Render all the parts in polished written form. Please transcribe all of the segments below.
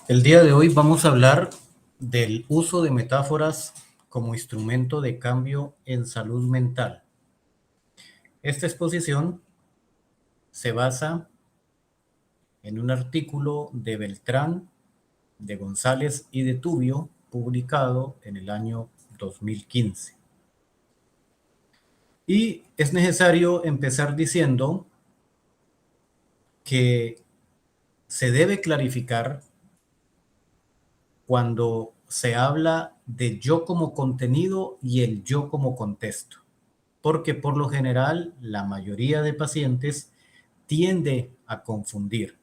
El día de hoy vamos a hablar del uso de metáforas como instrumento de cambio en salud mental. Esta exposición se basa en un artículo de Beltrán, de González y de Tubio, publicado en el año 2015. Y es necesario empezar diciendo que se debe clarificar cuando se habla de yo como contenido y el yo como contexto, porque por lo general la mayoría de pacientes tiende a confundir.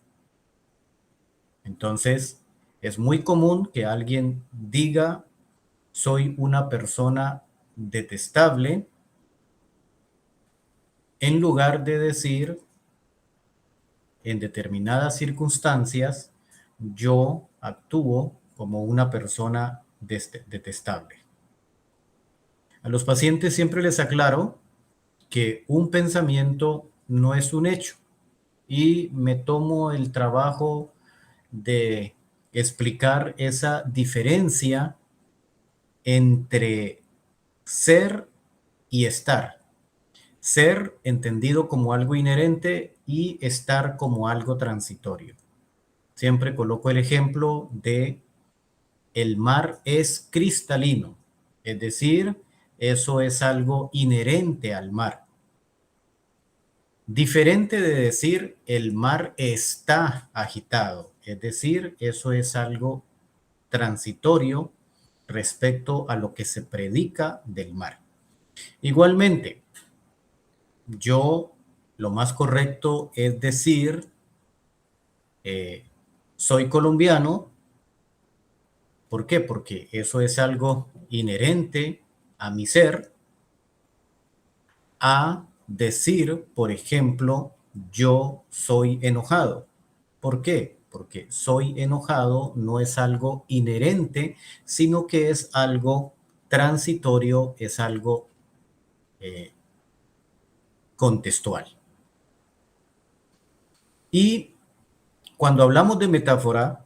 Entonces, es muy común que alguien diga, soy una persona detestable, en lugar de decir, en determinadas circunstancias, yo actúo como una persona detestable. A los pacientes siempre les aclaro que un pensamiento no es un hecho y me tomo el trabajo de explicar esa diferencia entre ser y estar. Ser entendido como algo inherente y estar como algo transitorio. Siempre coloco el ejemplo de el mar es cristalino, es decir, eso es algo inherente al mar. Diferente de decir el mar está agitado, es decir, eso es algo transitorio respecto a lo que se predica del mar. Igualmente, yo lo más correcto es decir, soy colombiano. ¿Por qué? Porque eso es algo inherente a mi ser, a decir, por ejemplo, yo soy enojado. ¿Por qué? Porque soy enojado no es algo inherente, sino que es algo transitorio, es algo eh, contextual. Y cuando hablamos de metáfora,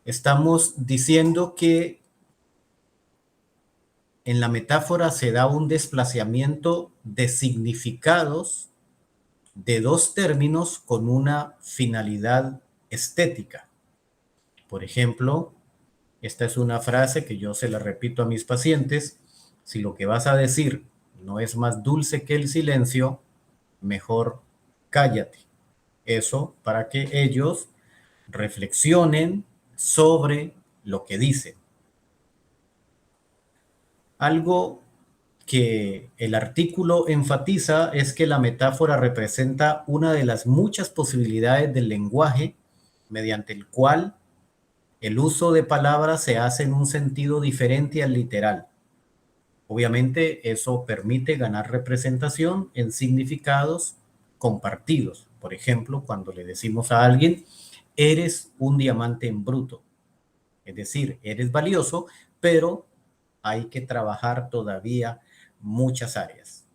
estamos diciendo que en la metáfora se da un desplazamiento de significados de dos términos con una finalidad estética. Por ejemplo, esta es una frase que yo se la repito a mis pacientes: si lo que vas a decir no es más dulce que el silencio, mejor cállate. Eso para que ellos reflexionen sobre lo que dicen. Algo que el artículo enfatiza es que la metáfora representa una de las muchas posibilidades del lenguaje mediante el cual el uso de palabras se hace en un sentido diferente al literal. Obviamente, eso permite ganar representación en significados compartidos. Por ejemplo, cuando le decimos a alguien, eres un diamante en bruto. Es decir, eres valioso, pero hay que trabajar todavía muchas áreas.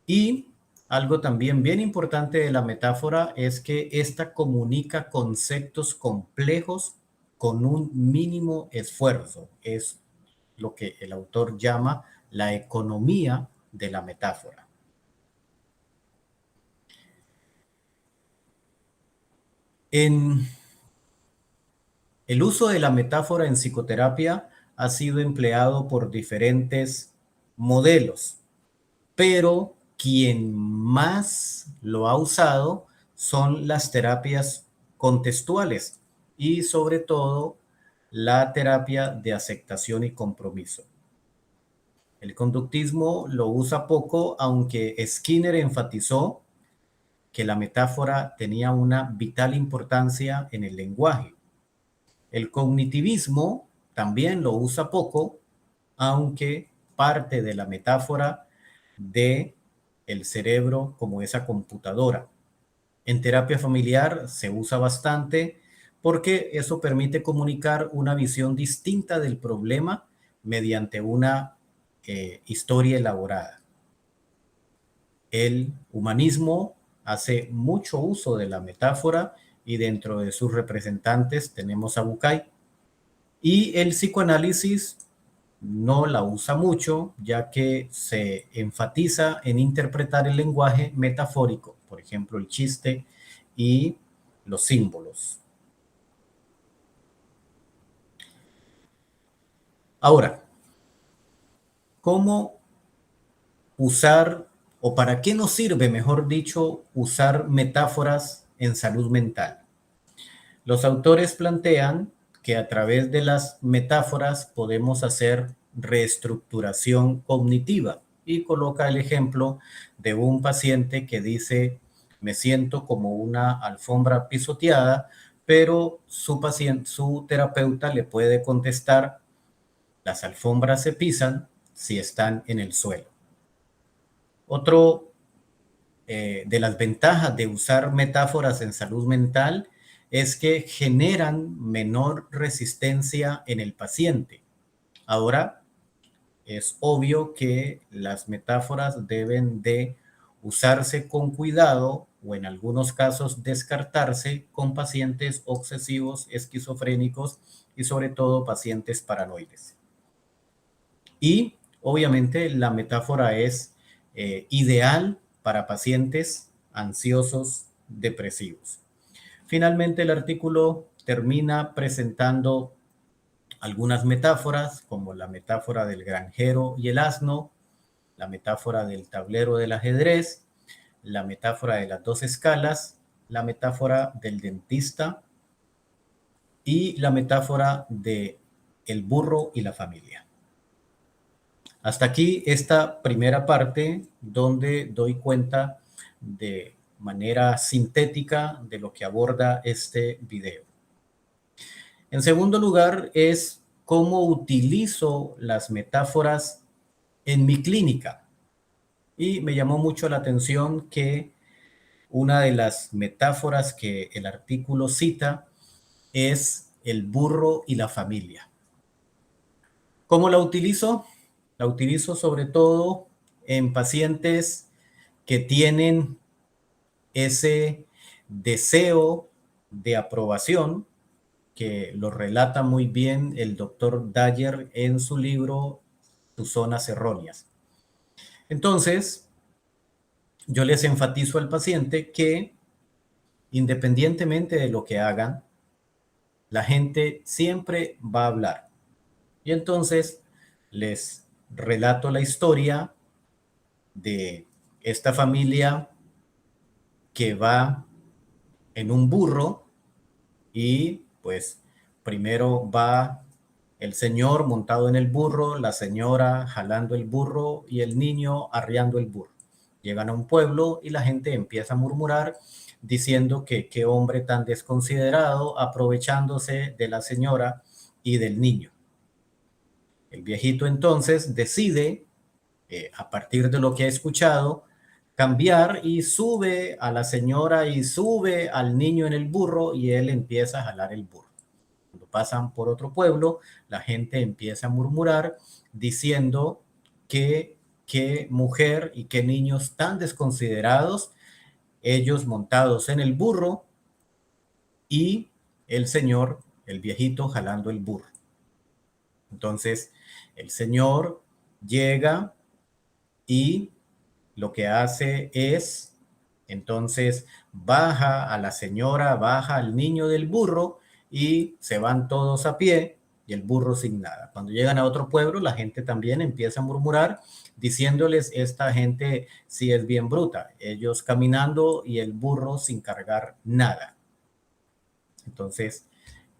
Y algo también bien importante de la metáfora es que esta comunica conceptos complejos con un mínimo esfuerzo. Es lo que el autor llama la economía de la metáfora. En el uso de la metáfora en psicoterapia ha sido empleado por diferentes modelos, pero quien más lo ha usado son las terapias contextuales y sobre todo la terapia de aceptación y compromiso. El conductismo lo usa poco, aunque Skinner enfatizó que la metáfora tenía una vital importancia en el lenguaje. El cognitivismo también lo usa poco, aunque parte de la metáfora de el cerebro como esa computadora. En terapia familiar se usa bastante porque eso permite comunicar una visión distinta del problema mediante una historia elaborada. El humanismo hace mucho uso de la metáfora y dentro de sus representantes tenemos a Bucay. Y el psicoanálisis no la usa mucho, ya que se enfatiza en interpretar el lenguaje metafórico, por ejemplo, el chiste y los símbolos. Ahora, ¿cómo usar o para qué nos sirve, mejor dicho, usar metáforas en salud mental? Los autores plantean que a través de las metáforas podemos hacer reestructuración cognitiva y coloca el ejemplo de un paciente que dice, me siento como una alfombra pisoteada, pero su terapeuta le puede contestar, las alfombras se pisan si están en el suelo. Otro de las ventajas de usar metáforas en salud mental es que generan menor resistencia en el paciente. Ahora, es obvio que las metáforas deben de usarse con cuidado o en algunos casos descartarse con pacientes obsesivos, esquizofrénicos y sobre todo pacientes paranoides. Y obviamente la metáfora es ideal para pacientes ansiosos, depresivos. Finalmente, el artículo termina presentando algunas metáforas, como la metáfora del granjero y el asno, la metáfora del tablero del ajedrez, la metáfora de las dos escalas, la metáfora del dentista y la metáfora de el burro y la familia. Hasta aquí esta primera parte donde doy cuenta de manera sintética de lo que aborda este video. En segundo lugar es cómo utilizo las metáforas en mi clínica. Y me llamó mucho la atención que una de las metáforas que el artículo cita es el burro y la familia. ¿Cómo la utilizo? La utilizo sobre todo en pacientes que tienen ese deseo de aprobación que lo relata muy bien el doctor Dyer en su libro Tus zonas erróneas. Entonces, yo les enfatizo al paciente que independientemente de lo que hagan, la gente siempre va a hablar. Y entonces les relato la historia de esta familia que va en un burro y pues primero va el señor montado en el burro, la señora jalando el burro y el niño arriando el burro. Llegan a un pueblo y la gente empieza a murmurar diciendo que qué hombre tan desconsiderado aprovechándose de la señora y del niño. El viejito entonces decide, a partir de lo que ha escuchado, cambiar y sube a la señora y sube al niño en el burro y él empieza a jalar el burro. Cuando pasan por otro pueblo, la gente empieza a murmurar diciendo que qué mujer y qué niños tan desconsiderados, ellos montados en el burro y el señor, el viejito, jalando el burro. Entonces, el señor llega y lo que hace es, entonces, baja a la señora, baja al niño del burro y se van todos a pie y el burro sin nada. Cuando llegan a otro pueblo, la gente también empieza a murmurar diciéndoles, esta gente sí es bien bruta, ellos caminando y el burro sin cargar nada. Entonces,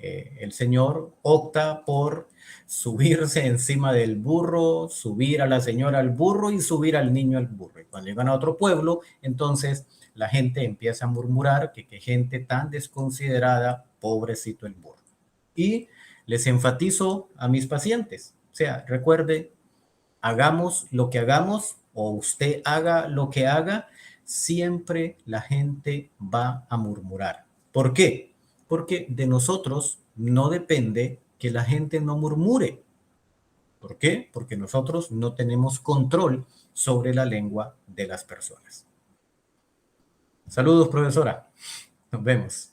el señor opta por subirse encima del burro, subir a la señora al burro y subir al niño al burro. Y cuando llegan a otro pueblo, entonces la gente empieza a murmurar que qué gente tan desconsiderada, pobrecito el burro. Y les enfatizo a mis pacientes, o sea, recuerde, hagamos lo que hagamos o usted haga lo que haga, siempre la gente va a murmurar. ¿Por qué? Porque de nosotros no depende que la gente no murmure. ¿Por qué? Porque nosotros no tenemos control sobre la lengua de las personas. Saludos, profesora. Nos vemos.